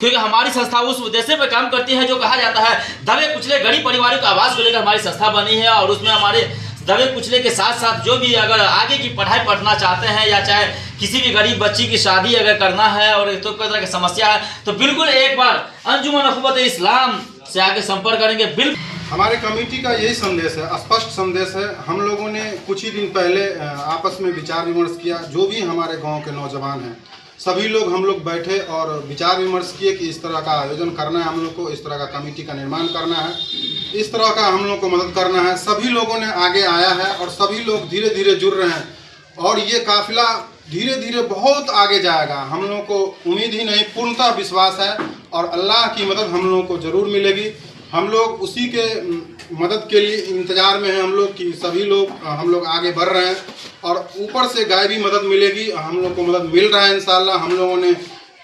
क्योंकि हमारी संस्था उस उद्देश्य पर काम करती है जो कहा जाता है दबे कुचले गरीब परिवारों का आवाज को लेकर हमारी संस्था बनी है। और उसमें हमारे दबे कुचले के साथ साथ जो भी अगर आगे की पढ़ाई पढ़ना चाहते हैं या चाहे किसी भी गरीब बच्ची की शादी अगर करना है और तो कोई तरह की समस्या है तो बिल्कुल एक बार अंजुमन अखवत इस्लाम से आके संपर्क करेंगे। बिल्कुल हमारे कमेटी का यही संदेश है, स्पष्ट संदेश है। हम लोगों ने कुछ ही दिन पहले आपस में विचार विमर्श किया। जो भी हमारे गांव के नौजवान हैं सभी लोग हम लोग बैठे और विचार विमर्श किए कि इस तरह का आयोजन करना है, हम लोग को इस तरह का कमेटी का निर्माण करना है, इस तरह का हम लोग को मदद करना है। सभी लोगों ने आगे आया है और सभी लोग धीरे धीरे जुड़ रहे हैं और ये काफिला धीरे धीरे बहुत आगे जाएगा। हम लोगों को उम्मीद ही नहीं पूर्णतः विश्वास है और अल्लाह की मदद हम लोगों को ज़रूर मिलेगी। हम लोग उसी के मदद के लिए इंतज़ार में हैं हम लोग कि सभी लोग हम लोग आगे बढ़ रहे हैं और ऊपर से गायबी मदद मिलेगी। हम लोग को मदद मिल रहा है इंशाल्लाह। हम लोगों ने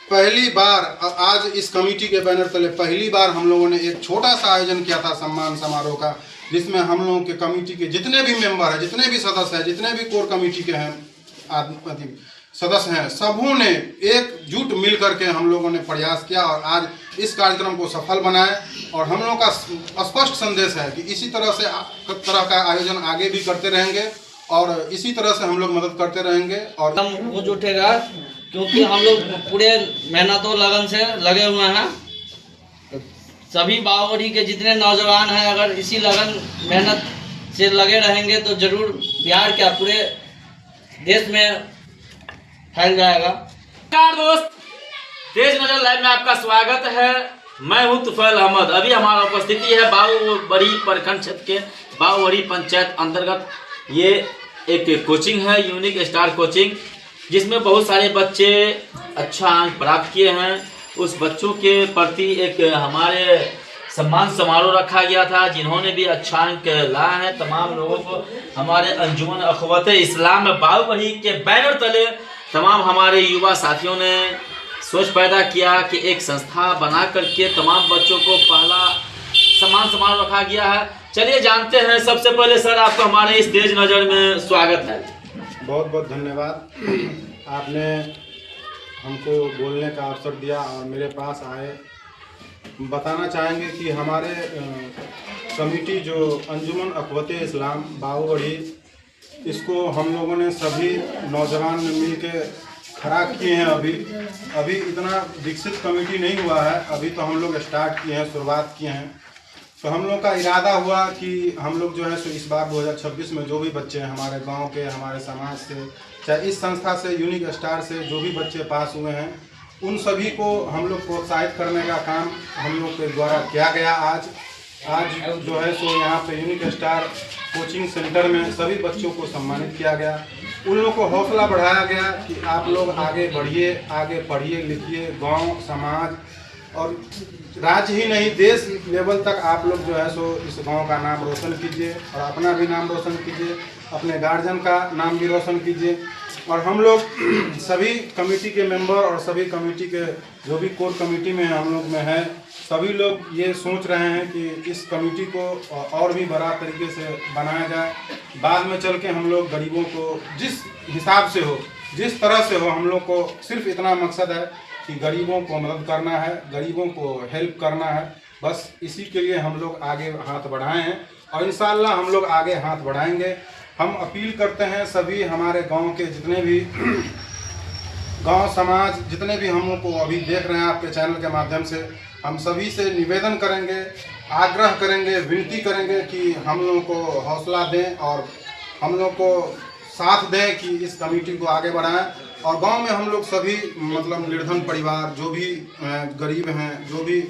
पहली बार आज इस कमेटी के बैनर तले पहली बार हम लोगों ने एक छोटा सा आयोजन किया था सम्मान समारोह का, जिसमें हम लोगों के कमेटी के जितने भी मेंबर हैं, जितने भी सदस्य हैं, जितने भी कोर कमेटी के हैं सदस्य हैं, सबों ने एकजुट मिल करके हम लोगों ने प्रयास किया और आज इस कार्यक्रम को सफल बनाए। और हम लोगों का स्पष्ट संदेश है कि इसी तरह का आयोजन आगे भी करते रहेंगे और इसी तरह से हम लोग मदद करते रहेंगे। और हम ऊँच उठेगा क्योंकि हम लोग पूरे मेहनत और लगन से लगे हुए हैं। सभी बावड़ी के जितने नौजवान हैं अगर इसी लगन मेहनत से लगे रहेंगे तो जरूर बिहार क्या पूरे देश में फैल जाएगा। नमस्कार दोस्त, तेज नजर लाइव में आपका स्वागत है। मैं हूं तुफैल अहमद। अभी हमारा उपस्थिति है बावड़ी प्रखंड क्षेत्र के बावड़ी पंचायत अंतर्गत। ये एक कोचिंग है, यूनिक स्टार कोचिंग, जिसमें बहुत सारे बच्चे अच्छा अंक प्राप्त किए हैं। उस बच्चों के प्रति एक हमारे सम्मान समारोह रखा गया था। जिन्होंने भी अच्छा अंक लाए हैं तमाम लोगों को हमारे अंजुमन अखवत इस्लाम बावड़ी के बैनर तले तमाम हमारे युवा साथियों ने सोच पैदा किया कि एक संस्था बना करके तमाम बच्चों को पहला सम्मान समारोह रखा गया है। चलिए जानते हैं। सबसे पहले सर आपका हमारे इस तेज नज़र में स्वागत है। बहुत बहुत धन्यवाद। आपने हमको बोलने का अवसर दिया और मेरे पास आए। बताना चाहेंगे कि हमारे कमेटी जो अंजुमन अखवत इस्लाम बावड़ी, इसको हम लोगों ने सभी नौजवान मिल के खड़ा किए हैं। अभी इतना विकसित कमेटी नहीं हुआ है। अभी तो हम लोग स्टार्ट किए हैं, शुरुआत किए हैं। तो हम लोग का इरादा हुआ कि हम लोग जो है सो इस बार 2026 में जो भी बच्चे हैं हमारे गांव के, हमारे समाज से, चाहे इस संस्था से, यूनिक स्टार से जो भी बच्चे पास हुए हैं, उन सभी को हम लोग प्रोत्साहित करने का काम हम लोग के द्वारा किया गया। आज जो है सो यहाँ पे यूनिक स्टार कोचिंग सेंटर में सभी बच्चों को सम्मानित किया गया। उन लोगों को हौसला बढ़ाया गया कि आप लोग आगे बढ़िए, आगे पढ़िए लिखिए, गांव समाज और राज्य ही नहीं देश लेवल तक आप लोग जो है सो इस गांव का नाम रोशन कीजिए और अपना भी नाम रोशन कीजिए, अपने गार्जियन का नाम भी रोशन कीजिए। और हम लोग सभी कमेटी के मेंबर और सभी कमेटी के जो भी कोर कमेटी में हम लोग में है, सभी लोग ये सोच रहे हैं कि इस कमेटी को और भी बड़ा तरीके से बनाया जाए। बाद में चल के हम लोग गरीबों को जिस हिसाब से हो, जिस तरह से हो, हम लोग को सिर्फ इतना मकसद है कि गरीबों को मदद करना है, गरीबों को हेल्प करना है। बस इसी के लिए हम लोग आगे हाथ बढ़ाए हैं और इंशाल्लाह हम लोग आगे हाथ बढ़ाएंगे। हम अपील करते हैं सभी हमारे गांव के जितने भी गांव समाज, जितने भी हम लोग को अभी देख रहे हैं आपके चैनल के माध्यम से, हम सभी से निवेदन करेंगे, आग्रह करेंगे, विनती करेंगे कि हम लोगों को हौसला दें और हम लोग को साथ दें कि इस कमेटी को आगे बढ़ाएं। और गांव में हम लोग सभी मतलब निर्धन परिवार जो भी गरीब हैं, जो भी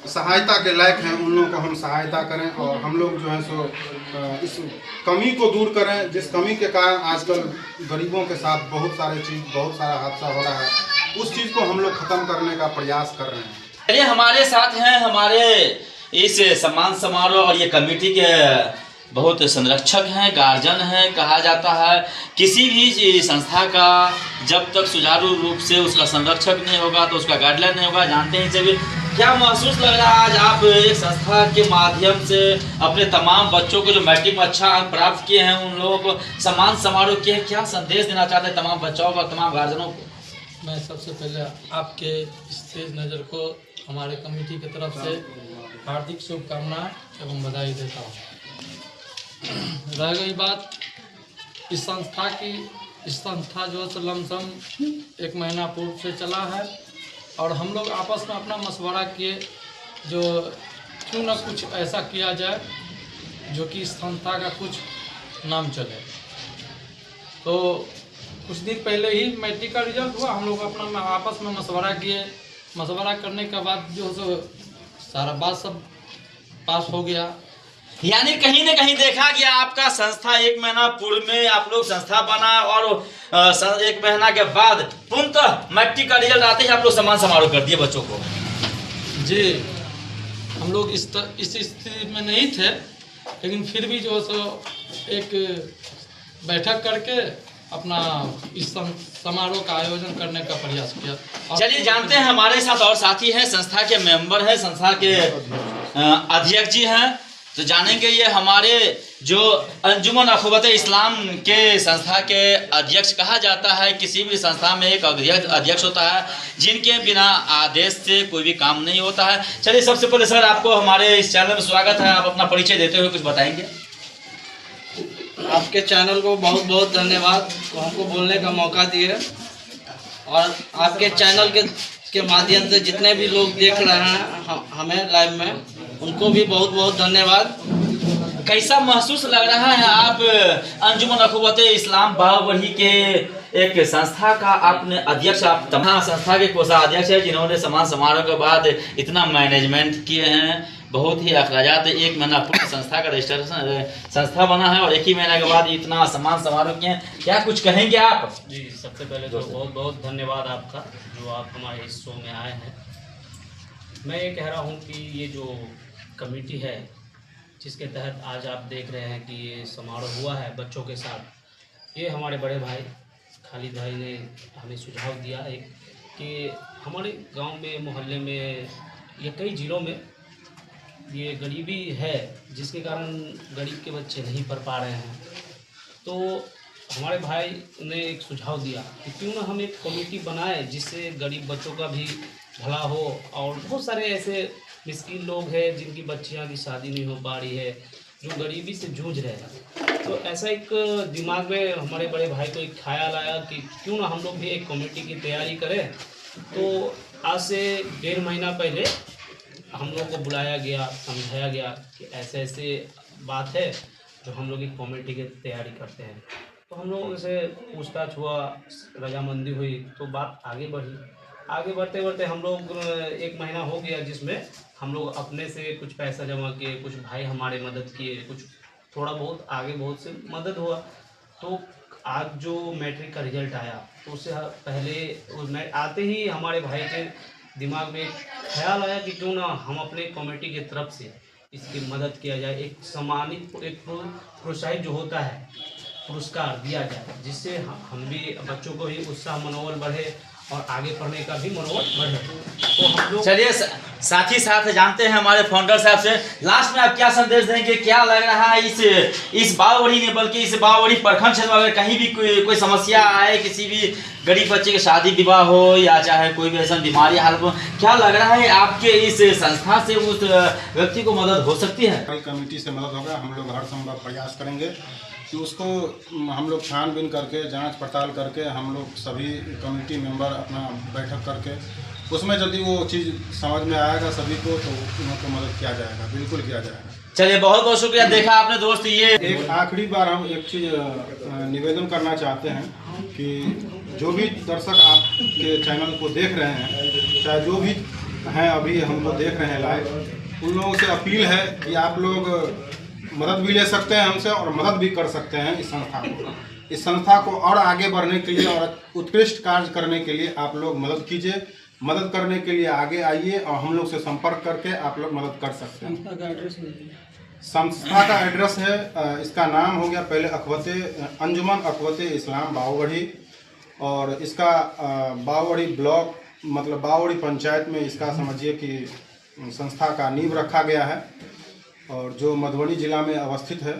सहायता के लायक हैं, उन लोगों को हम सहायता करें और हम लोग जो है सो इस कमी को दूर करें, जिस कमी के कारण आजकल गरीबों के साथ बहुत सारा हादसा हो रहा है, उस चीज़ को हम लोग ख़त्म करने का प्रयास कर रहे हैं। चलिए हमारे साथ हैं हमारे इस सम्मान समारोह और ये कमेटी के बहुत संरक्षक हैं, गार्जियन हैं। कहा जाता है किसी भी संस्था का जब तक सुचारू रूप से उसका संरक्षक नहीं होगा तो उसका गाइडलाइन नहीं होगा। जानते हैं सभी। क्या महसूस लग रहा है आज आप एक संस्था के माध्यम से अपने तमाम बच्चों को जो मैट्रिक में अच्छा अंक प्राप्त किए हैं उन लोगों को सम्मान समारोह किए, क्या संदेश देना चाहते हैं तमाम बच्चों को, तमाम गार्जियनों को? मैं सबसे पहले आपके इस तेज नज़र को हमारे कमेटी की तरफ से हार्दिक शुभकामनाएं एवं बधाई देता हूँ। रह गई बात इस संस्था जो है लमसम 1 महीना पूर्व से चला है और हम लोग आपस में अपना मशवरा किए जो क्यों ना कुछ ऐसा किया जाए जो कि इस संस्था का कुछ नाम चले। तो कुछ दिन पहले ही मैट्रिक का रिजल्ट हुआ, हम लोग अपना आपस में मशवरा किए। मशवरा करने के बाद जो है सारा बात सब पास हो गया। यानी कहीं न कहीं देखा गया आपका संस्था 1 महीना पूर्व में आप लोग संस्था बना और 1 महीना के बाद पुनः मैट्रिक का रिजल्ट आते ही आप लोग सम्मान समारोह कर दिए बच्चों को। जी, हम लोग इस स्थिति में नहीं थे, लेकिन फिर भी जो है सो एक बैठक करके अपना इस समारोह का आयोजन करने का प्रयास किया। चलिए जानते हैं, हमारे साथ और साथी हैं, संस्था के मेंबर हैं, संस्था के अध्यक्ष जी हैं। तो जानेंगे ये हमारे जो अंजुमन अखवत इस्लाम के संस्था के अध्यक्ष कहा जाता है। किसी भी संस्था में एक अध्यक्ष होता है जिनके बिना आदेश से कोई भी काम नहीं होता है। चलिए सबसे पहले सर आपको हमारे इस चैनल में स्वागत है। आप अपना परिचय देते हुए कुछ बताएंगे। आपके चैनल को बहुत बहुत धन्यवाद हमको बोलने का मौका दिए, और आपके चैनल के माध्यम से जितने भी लोग देख रहे हैं हमें लाइव में, उनको भी बहुत बहुत धन्यवाद। कैसा महसूस लग रहा है आप अंजुमन अखवत इस्लाम बावड़ी के एक संस्था का आपने अध्यक्ष, आप तमाम संस्था के कोषाध्यक्ष है जिन्होंने सम्मान समारोह के बाद इतना मैनेजमेंट किए हैं, बहुत ही अखराजात। 1 महीना पूर्व संस्था का रजिस्ट्रेशन संस्था बना है और 1 ही महीने के बाद इतना सम्मान समारोह किए हैं, क्या कुछ कहेंगे आप? जी, सबसे पहले तो बहुत बहुत धन्यवाद आपका जो आप हमारे इस शो में आए हैं। मैं ये कह रहा हूँ कि ये जो कमेटी है जिसके तहत आज आप देख रहे हैं कि ये समारोह हुआ है बच्चों के साथ, ये हमारे बड़े भाई खालिद भाई ने हमें सुझाव दिया एक कि हमारे गांव में, मोहल्ले में या कई ज़िलों में ये गरीबी है जिसके कारण गरीब के बच्चे नहीं पढ़ पा रहे हैं। तो हमारे भाई ने एक सुझाव दिया कि क्यों ना हम एक कमेटी बनाए जिससे गरीब बच्चों का भी भला हो, और बहुत सारे ऐसे मिस्कीन लोग हैं जिनकी बच्चियां की शादी नहीं हो पा रही है, जो गरीबी से जूझ रहे हैं। तो ऐसा एक दिमाग में हमारे बड़े भाई को एक ख्याल आया कि क्यों ना हम लोग भी एक कमेटी की तैयारी करें। तो आज से 1.5 महीना पहले हम लोग को बुलाया गया, समझाया गया कि ऐसे ऐसे बात है जो हम लोग एक कमेटी की तैयारी करते हैं। तो हम लोगों से पूछताछ हुआ, रजामंदी हुई, तो बात आगे बढ़ी। आगे बढ़ते बढ़ते हम लोग 1 महीना हो गया जिसमें हम लोग अपने से कुछ पैसा जमा किए, कुछ भाई हमारे मदद किए, कुछ थोड़ा बहुत आगे बहुत से मदद हुआ। तो आज जो मैट्रिक का रिजल्ट आया तो उससे पहले आते ही हमारे भाई के दिमाग में ख्याल आया कि क्यों ना हम अपने कमेटी की तरफ से इसकी मदद किया जाए, एक सम्मानित, एक प्रोत्साहित जो होता है पुरस्कार दिया जाए, जिससे हम भी बच्चों को भी उत्साह, मनोबल बढ़े और आगे पढ़ने का भी मनोबल बढ़े। तो हम लोग चलिए साथ ही साथ जानते हैं हमारे फाउंडर साहब से, लास्ट में आप क्या संदेश देंगे? क्या लग रहा है इस बावड़ी ने, बल्कि इस बावड़ी प्रखंड क्षेत्र में अगर कहीं भी कोई समस्या आए, किसी भी गरीब बच्चे की शादी विवाह हो या चाहे कोई भी ऐसा बीमारी हालत हो, क्या लग रहा है आपके इस संस्था से उस व्यक्ति को मदद हो सकती है? कमेटी से मदद होगा। हम लोग हर संभव प्रयास करेंगे कि उसको हम लोग छानबीन करके, जांच पड़ताल करके, हम लोग सभी कमेटी मेंबर अपना बैठक करके उसमें यदि वो चीज़ समझ में आएगा सभी को तो उनको मदद किया जाएगा, बिल्कुल किया जाएगा। चलिए बहुत बहुत शुक्रिया। देखा आपने दोस्त, ये एक आखिरी बार हम एक चीज़ निवेदन करना चाहते हैं कि जो भी दर्शक आपके चैनल को देख रहे हैं, चाहे जो भी हैं अभी हमको देख रहे हैं लाइव, उन लोगों से अपील है कि आप लोग मदद भी ले सकते हैं हमसे और मदद भी कर सकते हैं इस संस्था को। इस संस्था को और आगे बढ़ने के लिए और उत्कृष्ट कार्य करने के लिए आप लोग मदद कीजिए। मदद करने के लिए आगे आइए और हम लोग से संपर्क करके आप लोग मदद कर सकते हैं। संस्था का एड्रेस है, इसका नाम हो गया पहले अंजुमन अखवत इस्लाम बावड़ी, और इसका बावड़ी ब्लॉक मतलब बावड़ी पंचायत में इसका समझिए कि संस्था का नींव रखा गया है, और जो मधुबनी जिला में अवस्थित है।